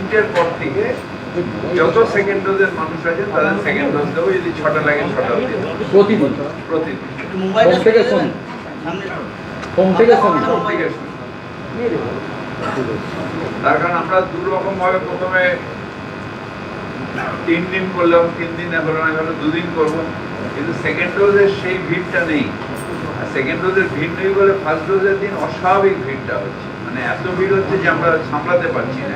তিনটের পর থেকে যত সেকেন্ড ডোজের মানুষ আছে তাদের সেকেন্ড ডোজ দেবো, যদি 6টা লাগে 6টা দেবো প্রতিদিন। প্রতিদিন। হোম থেকে শুন, হোম থেকে শুন। তার কারণ আমরা দুরকম ভাবে প্রথমে 3 দিন করলাম, 3 দিন হলো না, হলো 2 দিন করবো, কিন্তু সেকেন্ড ডোজের সেই ভিড়টা নেই। আর সেকেন্ড ডোজের ভিড় নেই বলে ফার্স্ট ডোজের দিন অস্বাভাবিক ভিড়টা হচ্ছে, মানে এত ভিড় হচ্ছে যে আমরা সামলাতে পারছি না।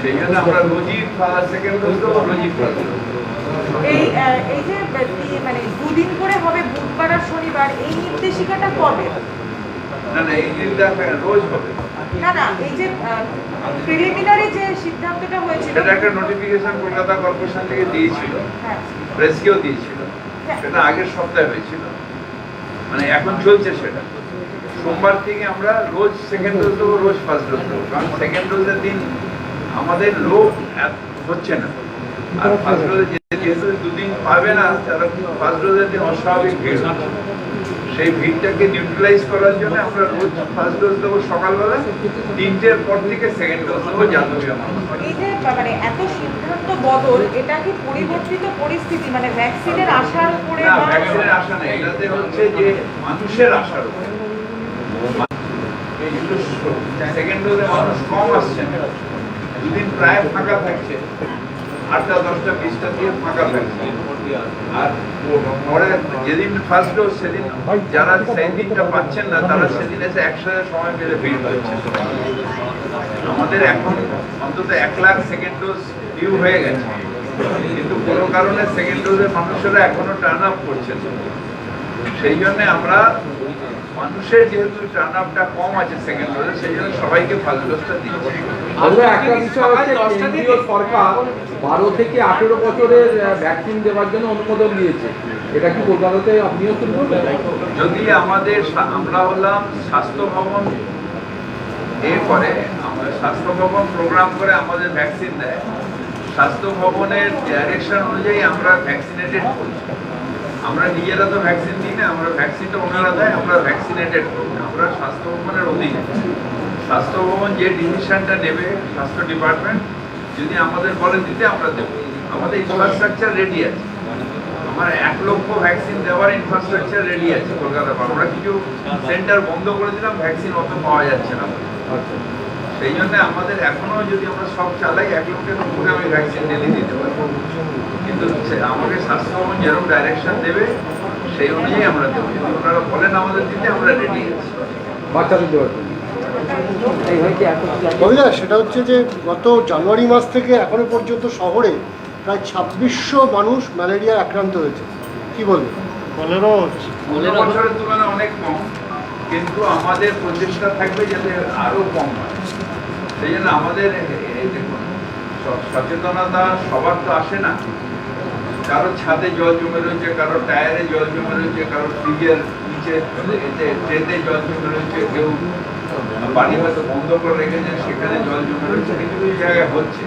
সেই জন্য আমরা রোজই সেকেন্ড ডোজ দেবো, রোজই ফার্স্ট ডোজ। এই যে মানে 2 দিন করে হবে বুধবার আর শনিবার, এই নির্দেশিকাটা কবে? না না, এই দিনটা রোজ হবে না না, এই যে প্রিলিমিনারি যে সিদ্ধান্তটা হয়েছিল সেটা একটা নোটিফিকেশন কলকাতা কর্পোরেশন থেকে দিয়েছিল, হ্যাঁ প্রেসকেও দিয়েছিল, সেটা আগের সপ্তাহে হয়েছিল, মানে এখন চলছে সেটা। সোমবার থেকে আমরা রোজ সেকেন্ড ডোজ দেবো, রোজ ফার্স্ট ডোজ দেবো, কারণ সেকেন্ড ডোজের দিন আমাদের লোক হচ্ছে না। আর ফার্স্ট ডোজে যেহেতু 2 দিন পাবে না, তারা ফার্স্ট ডোজের দিন অস্বাভাবিক ভিড় হচ্ছে। সেই ভিড়টাকে নিউট্রালাইজ করার জন্য আমরা রোজ ফার্স্ট ডোজ দেবো সকালবেলা, 3টের পর থেকে সেকেন্ড ডোজ দেবো জাতীয় মানুষ। এই যে মানে এত সিদ্ধান্ত বদল, এটা কি পরিবর্তিত পরিস্থিতি, মানে ভ্যাকসিনের আশার উপরে? না, ভ্যাকসিনের আশা নেই, এটাতে হচ্ছে যে মানুষের আশার উপরে। সেকেন্ড ডোজে মানুষ কম আসছে, 2 দিন প্রায় ফাঁকা থাকছে, 8টা 10টা 20টা দিয়ে ফাঁকা থাকছে। আর পরে যেদিন ফার্স্ট ডোজ, সেদিন যারা সেই দিনটা পাচ্ছেন না, তারা সেদিন এসে একসাথে সময় পেলে ভিড় হচ্ছে। আমাদের এখন অন্তত 1 লাখ সেকেন্ড ডোজ ডিউ হয়ে গেছে, কিন্তু কোনো কারণে সেকেন্ড ডোজের মানুষেরা এখনো টার্ন আপ করছে। সেই জন্য আমরা মানুষের যেহেতু টার্ন আপটা কম আছে সেকেন্ড ডোজে, সেই জন্য সবাইকে ফার্স্ট ডোজটা দিচ্ছি। আমরা একটা বিষয় হচ্ছে, কেন্দ্রীয় সরকার 12 থেকে 18 বছরের ভ্যাকসিন দেওয়ার জন্য অনুমোদন দিয়েছে, এটা কি কলকাতাতে আপনিও শুরু করবেন? যদি আমাদের আমরা হলাম স্বাস্থ্য ভবন করে, আমরা স্বাস্থ্য ভবন প্রোগ্রাম করে আমাদের ভ্যাকসিন দেয়, স্বাস্থ্য ভবনের ডাইরেকশন অনুযায়ী আমরা ভ্যাকসিনেটেড করছি। আমরা নিজেরা তো ভ্যাকসিন দিই না, আমরা ভ্যাকসিনটা ওনারা দেয়, আমরা ভ্যাকসিনেটেড করি। আমরা স্বাস্থ্য ভবনের অধীনে, স্বাস্থ্য ভবন যে ডিসিশনটা নেবে, স্বাস্থ্য ডিপার্টমেন্ট যদি আমাদের বলে দিতে আমরা দেবো। আমাদের ইনফ্রাস্ট্রাকচার রেডি আছে, আমার 1 লক্ষ ভ্যাকসিন দেওয়ার ইনফ্রাস্ট্রাকচার রেডি আছে কলকাতা। আমরা কিছু সেন্টার বন্ধ করে দিলাম, ভ্যাকসিন অত পাওয়া যাচ্ছে না, সেই জন্য আমাদের এখনো যদি আমরা সব চালাই 1 লক্ষের উপরে আমি ভ্যাকসিন ডেলি দিতে পারবো, কিন্তু আমাকে স্বাস্থ্য ভবন যেরকম ডাইরেকশন দেবে সেই অনুযায়ী আমরা দেবো। যদি ওনারা বলেন আমাদের দিতে, আমরা রেডি আছি। বাচ্চাদের দেওয়ার জন্য কবিতা, সেটা হচ্ছে যে গত জানুয়ারি মাস থেকে এখনো পর্যন্ত শহরে প্রায় 2600 মানুষ ম্যালেরিয়া আক্রান্ত হয়েছে, কি বলবেন? 15 বছরের তুলনায় অনেক কম, কিন্তু আমাদের প্রচেষ্টা থাকবে যাতে আরো কম হয়। সেই জন্য আমাদের দেখুন, সচেতনতা সবার তো আসে না, কারোর ছাদে জল জমে রয়েছে, কারোর টায়ারে জল জমে রয়েছে, কারোর ফ্রিজের নিচে ট্রেতে জল জমে রয়েছে, কেউ পানি হয়তো বন্ধ করে রেখেছে, সেখানে জল জমে রয়েছে, কিছু কিছু জায়গায় হচ্ছে।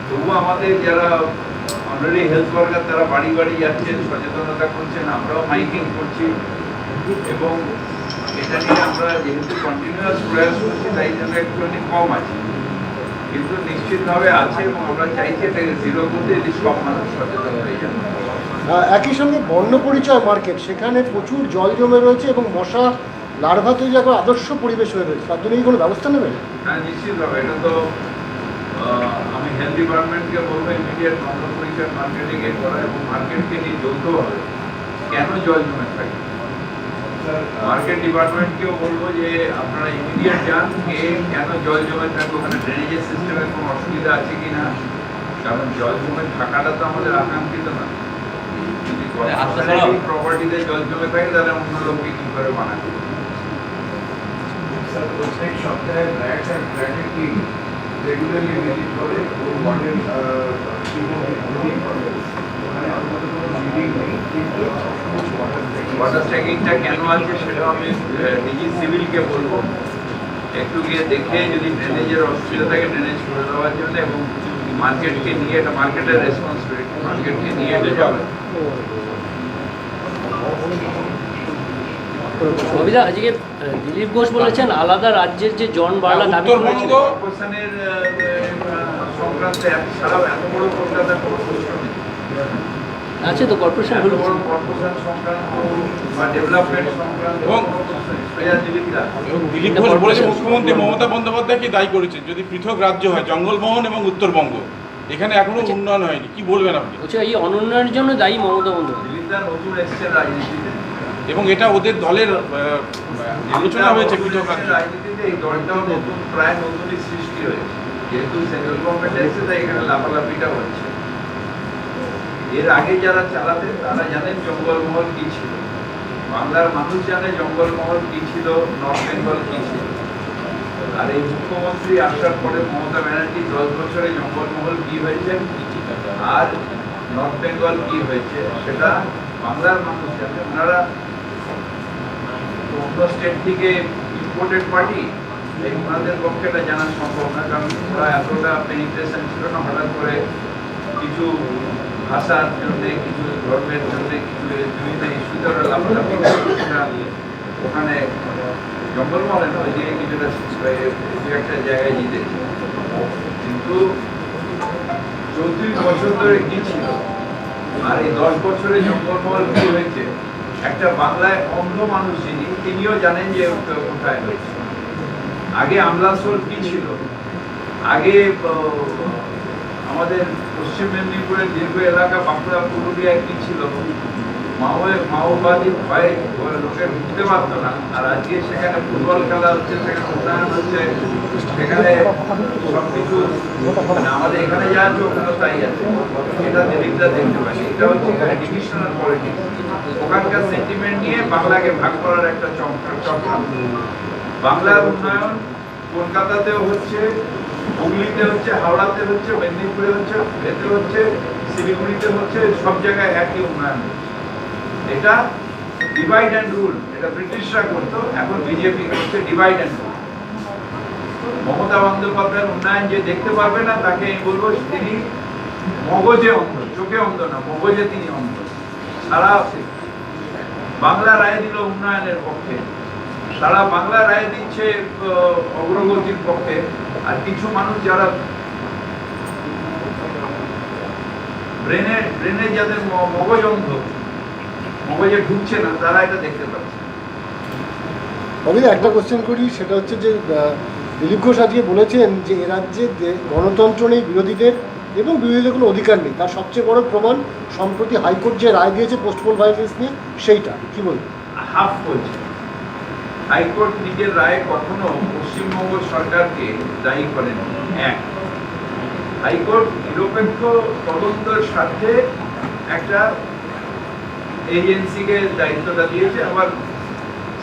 তবু আমাদের যারা অলরেডি হেলথ ওয়ার্কার, তারা বাড়ি বাড়ি যাচ্ছেন, সচেতনতা করছেন, আমরাও মাইকিং করছি, এবং এটা নিয়ে আমরা যেহেতু কন্টিনিউয়াস প্রয়াস করছি, তাই জন্য একটুখানি কম আছে, কিন্তু নিশ্চিতভাবে আছে, এবং আমরা চাইছি এটাকে 0 করতে, যদি সব মানুষ সচেতন হয়ে যাবে। একই সঙ্গে বর্ণ পরিচয় মার্কেট, সেখানে প্রচুর জল জমে রয়েছে এবং মশা লার্ভা তৈরি এখন আদর্শ পরিবেশ হয়ে রয়েছে, তার জন্য কি কোনো ব্যবস্থা নেবেন? হ্যাঁ, নিশ্চিতভাবে। এটা তো আমি হেলথ ডিপার্টমেন্টকে বলবো ইমিডিয়েট বর্ণ পরিচয় মার্কেটিং এর করা, এবং মার্কেটকে নিয়ে যৌথভাবে কেন জল জমে থাকে, মার্কেট ডিপার্টমেন্টকেও বলবো যে আপনারা ইমিডিয়েট যান, কেন জল জমে থাকে, ওখানে ড্রেনেজের সিস্টেমের কোনো অসুবিধা আছে কিনা, কারণ জল জমে থাকাটা তো আমাদের আকাঙ্ক্ষিত না। যদি প্রপার্টিতে জল জমে থাকে, তাহলে অন্য লোককে কি করে বানাবে। প্রত্যেক সপ্তাহে ব্র্যাক আর ব্র্যাকের টিম রেগুলারলি ভিজিট করে, ওয়ার্ডের ওখানে আমাদের কোনো মিটিং নেই, কিন্তু ওয়াটার ট্যাঙ্কিংটা কেন আছে সেটা আমি ডিজি সিভিলকে বলবো, একটু গিয়ে দেখে যদি ড্রেনেজের অসুবিধা থাকে ড্রেনেজ করে দেওয়ার জন্য, এবং মার্কেটকে নিয়ে, এটা মার্কেটের রেসপন্সিবিলিটি, মার্কেটকে নিয়ে এটা যাবে। কবিতা, আজকে দিলীপ ঘোষ বলেছেন আলাদা রাজ্যের যে জন বার্লা দাবি করেছিল, কর্পোরেশনের তো ছাড়াও এত বড় কলকাতার কোনো প্রশ্ন নেই। আছে তো কর্পোরেশন এত বড় কর্পোরেশন সংক্রান্ত বা ডেভেলপমেন্ট সংক্রান্ত এবং কোনো প্রশ্ন নেই। সোজা দিল্লিরা এবং দিলীপ ঘোষ বলেছে মুখ্যমন্ত্রী মমতা বন্দ্যোপাধ্যায়কে দায়ী করেছেন যদি পৃথক রাজ্য হয় জঙ্গলমহল এবং উত্তরবঙ্গ, এখানে এখনো উন্নয়ন হয়নি, কি বলবেন আপনি? বলছে এই অনুন্নয়নের জন্য দায়ী মমতা বন্দ্যোপাধ্যায়। দিল্লিরা নতুন এসছে রাজনীতিতে, এবং এটা ওদের দলের আলোচনা হয়েছে পৃথক রাজ্য। রাজনীতিতে এই দলটাও নতুন, প্রায় নতুনই সৃষ্টি হয়েছে, যেহেতু সেন্ট্রাল গভর্নমেন্ট এসেছে তাই এখানে লাফালাফিটা হচ্ছে। এর আগে যারা চালাতেন তারা জানেন জঙ্গলমহল কি ছিল, বাংলার মানুষ জানে জঙ্গলমহল কি ছিল, নর্থ বেঙ্গল কি ছিল। আর এই মুখ্যমন্ত্রী আসার পরে মমতা ব্যানার্জি 10 বছরে জঙ্গলমহল কি হয়েছে আর নর্থ বেঙ্গল কি হয়েছে সেটা বাংলার মানুষ জানে। ওনারা অন্য স্টেট থেকে ইম্পোর্টেড পার্টি, এই ওনাদের পক্ষে এটা জানা সম্ভব না, কারণ ওরা এতটা পেনিট্রেশন ছিল না। হঠাৎ করে কিছু ভাষার জন্য, কিছু ধর্মের জন্য, কিছু বিভিন্ন ইস্যুতে ওরা লাফালাফি ওখানে জঙ্গলমহলে নয় যে কিছুটা একটা জায়গায় জিতেছে। কিন্তু 34 বছর ধরে কি ছিল আর এই 10 বছরে জঙ্গলমহল কি হয়েছে, একটা বাংলায় অন্ধ মানুষ তিনিও জানেন যে কোথায় হয়েছে। আগে আমলাসোল কি ছিল, আগে আমাদের পশ্চিম মেদিনীপুরের দীর্ঘ এলাকা বাঁকুড়া পুরুলিয়ায় কি ছিল, মাওবাদী ভয়ে লোকের উঠতে পারত না। আর আজকে সেখানে ফুটবল খেলা হচ্ছে, সেখানে উন্নয়ন হচ্ছে, সেখানে সবকিছু মানে আমাদের এখানে যা আছে ওখানে তাই আছে। এটা দিলীপরা দেখতে পাই। এটা হচ্ছে এখানে ডিভিশনাল পলিটিক্স, ওখানকার সেন্টিমেন্ট নিয়ে বাংলাকে ভাগ করার একটা চক্রান্ত। বাংলার উন্নয়ন কলকাতাতেও হচ্ছে, হুগলিতে হচ্ছে, হাওড়াতে হচ্ছে, মেদিনীপুরে হচ্ছে, এতে হচ্ছে, শিলিগুড়িতে হচ্ছে, সব জায়গায় একই উন্নয়ন হচ্ছে। এটা ডিভাইড অ্যান্ড রুল, এটা ব্রিটিশরা করতো, এখন বিজেপি করছে ডিভাইড অ্যান্ড রুল। মমতা বন্দ্যোপাধ্যায়ের উন্নয়ন যে দেখতে পারবে না তাকে আমি বলবো তিনি মগজে অন্ধ, চোখে অন্ধ না, মগজে তিনি অন্ধ। সারা বাংলা রায় দিল উন্নয়নের পক্ষে, সারা বাংলা রায় দিচ্ছে অগ্রগতির পক্ষে, আর কিছু মানুষ যারা ব্রেনে যাদের মগজ অন্ধ, মগজে ঢুকছে না, তারা এটা দেখতে পাচ্ছে। আমি একটা কোশ্চেন করি, সেটা হচ্ছে যে দিলীপ ঘোষ আজকে বলেছেন যে এ রাজ্যে গণতন্ত্র নেই বিরোধীদের এবং বিরোধীদের কোনো অধিকার নেই। তার সবচেয়ে বড় প্রমাণ সম্প্রতি হাইকোর্ট যে রায় দিয়েছে পোস্টপোল ভায়োলেন্স নিয়ে, সেইটা কি বলবেন? হাফ বলছে হাইকোর্ট নিজের রায় কখনো পশ্চিমবঙ্গ সরকারকে দায়ী করেন। এক, হাইকোর্ট নিরপেক্ষ তদন্তের স্বার্থে একটা এজেন্সিকে দায়িত্বটা দিয়েছে, আবার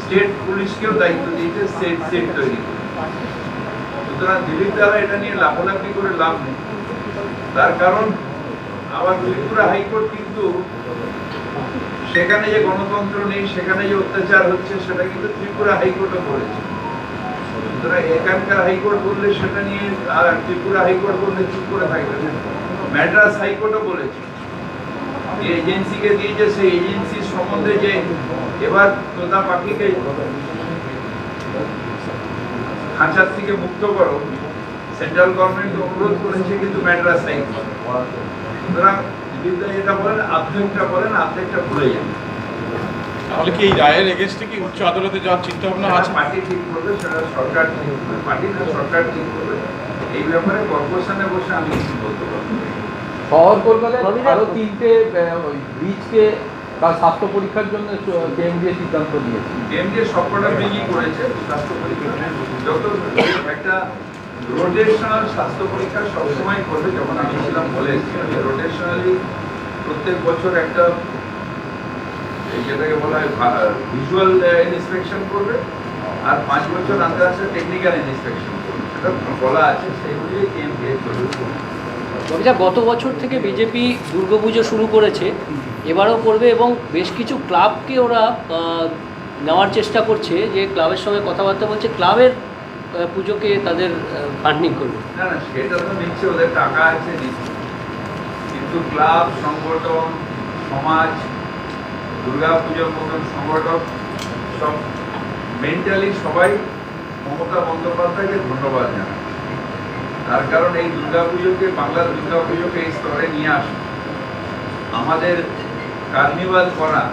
স্টেট পুলিশকেও দায়িত্ব দিয়েছে সেট তৈরি করে। সুতরাং দিলীপ দ্বারা এটা নিয়ে লাফালাফি করে লাভ নেই। তার কারণ আবার ত্রিপুরা হাইকোর্ট কিন্তু সেখানে যে গণতন্ত্র নেই, সেখানে যে অত্যাচার হচ্ছে, সেটা কিন্তু ত্রিপুরা হাইকোর্টও বলেছে। সুতরাং এখানকার হাইকোর্ট বললে সেটা নিয়ে, আর ত্রিপুরা হাইকোর্ট বললে চুপ করে থাকবে। ম্যাড্রাস হাইকোর্টও বলেছে, যে এজেন্সিকে দিয়েছে সেই এজেন্সির সম্বন্ধে যে এবার তোতা পাখিকে খাঁচার থেকে মুক্ত করো, সেন্ট্রাল গভর্নমেন্ট অনুরোধ করেছে কিন্তু ম্যাড্রাস হাইকোর্ট। সুতরাং যেটা বলেন আর্ধেকটা বলেন, আর্ধেকটা ভুলে যান। তাহলে কি এই রায়ের এগেইনস্টে কি উচ্চ আদালতে যাওয়ার চিন্তা ভাবনা আছে? পার্টি ঠিক করবে, সেটা সরকার ঠিক করবে, পার্টি না সরকার ঠিক করবে। এই ব্যাপারে কর্পোরেশনে বসে আমি কিছু বলতে পারবো না। শহর কলকাতায় আরো 3টে ব্রিজকে তার স্বাস্থ্য পরীক্ষার জন্য কেন্দ্রীয় সিদ্ধান্ত নিয়েছে। কেন্দ্রীয় সবকটা ব্রিজই করেছে স্বাস্থ্য পরীক্ষা। যত একটা রোটেশনাল স্বাস্থ্য পরীক্ষা সবসময় করবে, যখন আমি ছিলাম বলে এসেছিলাম যে রোটেশনালি প্রত্যেক বছর একটা যেটাকে বলা হয় ভিজুয়াল ইন্সপেকশন করবে, আর 5 বছর আন্দাজ আছে টেকনিক্যাল ইন্সপেকশন করবে, সেটা বলা আছে, সেইগুলি কেন্দ্রীয় করবে। অভিযোগ গত বছর থেকে বিজেপি দুর্গাপুজো শুরু করেছে, এবারও করবে এবং বেশ কিছু ক্লাবকে ওরা নেওয়ার চেষ্টা করছে, যে ক্লাবের সঙ্গে কথাবার্তা বলছে, ক্লাবের পুজোকে তাদের ফান্ডিং করবে। না না, সেটা তো নিচ্ছে, ওদের টাকা আছে নিচ্ছে, কিন্তু ক্লাব, সংগঠন, সমাজ, দুর্গা পুজোর মতন সংগঠন সব মেন্টালি সবাই মমতা বন্দ্যোপাধ্যায়কে ধন্যবাদ জানায়। তার কারণ এই দুর্গাপুজোকে, বাংলার দুর্গাপুজোকে এই স্তরে নিয়ে আসা, আমাদের কার্নিভাল করা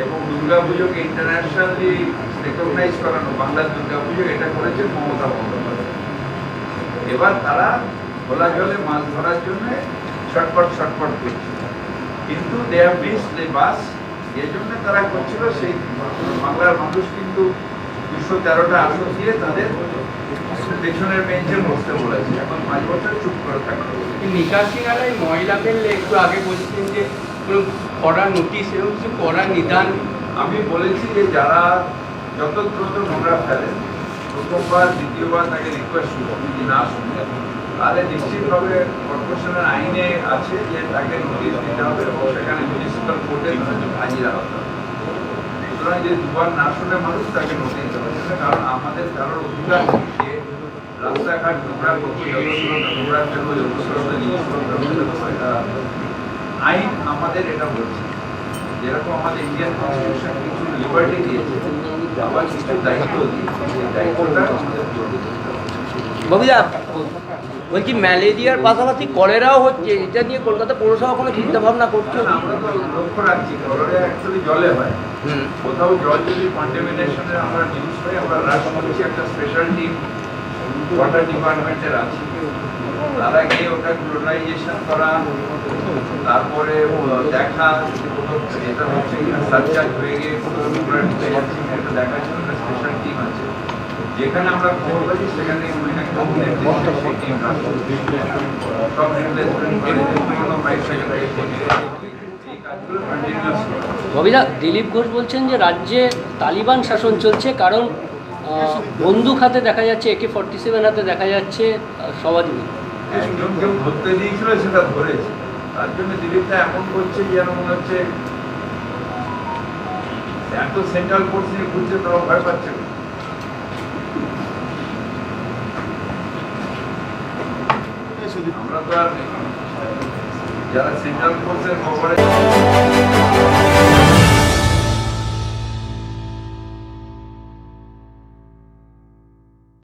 এবং দুর্গাপুজোকে ইন্টারন্যাশনালি রেকগনাইজ করানো, বাংলার দুর্গাপুজো, এটা করেছে মমতা বন্দ্যোপাধ্যায়। এবার তারা খোলা জলে মাছ ধরার জন্য ছটপট করছে, কিন্তু they have missed the bus. এই জন্য তারা করছিল, সেই বাংলার মানুষ কিন্তু 213টা আসন দিয়ে তাদের পেছনের বেঞ্চে বসতে বলেছে। এখন 5 বছর চুপ করে থাকতে হবে। নিকাশি নালায় ময়লা ফেললে একটু আগে বলছিলেন যে কোনো কড়া নোটিশ এবং কিছু কড়া নিদান। আমি বলেছি যে যারা যত দ্রুত নোংরা ফেলেন, প্রথমবার দ্বিতীয়বার তাকে রিকোয়েস্ট করবো যদি না শুনবেন, তাহলে নিশ্চিতভাবে কর্পোরেশনের আইনে আছে যে তাকে নোটিশ দিতে হবে এবং সেখানে মিউনিসিপ্যাল কোর্টে হাজিরা হতে হবে। সুতরাং যে দুবার না শুনে মানুষ তাকে নোটিশ দেওয়া যাবে, কারণ আমাদের কারোর অধিকার নেই যে রাস্তাঘাট নোংরা করবো, নোংরা ফেলবো, আইন আমাদের এটা বলছে। যেরকম আমাদের ইন্ডিয়ান কনস্টিটিউশন কিছু লিবার্টি দিয়েছে, আবার কিছু দায়িত্ব দিয়েছে, সেই দায়িত্বটা আমাদের পূরণ করতে হবে। ববিদা বলছি ম্যালেরিয়ার পাশাপাশি কলেরাও হচ্ছে, এটা নিয়ে কলকাতা পৌরসভা কোনো চিন্তা ভাবনা করছে? আমরা তো লক্ষ্য রাখছি, কলেরা অ্যাকচুয়ালি জলে হয়। কোথাও জল যদি কন্টামিনেশনের আমরা নিউজ পাই, আমরা হ্রাস করছি। একটা স্পেশাল টিম ওয়াটার ডিপার্টমেন্টের আছে, তারা গিয়ে ওটা ক্লোরাইজেশন করা, তারপরে দেখা যেটা হচ্ছে সার্চার্জ হয়ে গিয়ে নোংরা ঢুকে যাচ্ছে, এটা দেখার জন্য একটা স্পেশাল টিম আছে। যেখানে আমরা খবর পাচ্ছি সেখানে একদম সেই টিম সব রিপ্লেসমেন্ট করে পুরোনো পাইপ সেখানে ববিদা, দিলীপ ঘোষ বলছেন যে রাজ্যে তালিবান শাসন চলছে, কারণ বন্দুক হাতে দেখা যাচ্ছে, AK-47 হাতে দেখা যাচ্ছে সমাজে। একজন কেউ ধরতে দিয়েছিল, সেটা ধরেছে। তার জন্য দিলীপটা এমন করছে যেন মনে হচ্ছে এত সেন্ট্রাল ফোর্স নিয়ে ঘুরছে, তারা ভয় পাচ্ছে না। আমরা তো আর যারা সেন্ট্রাল ফোর্সের খবরে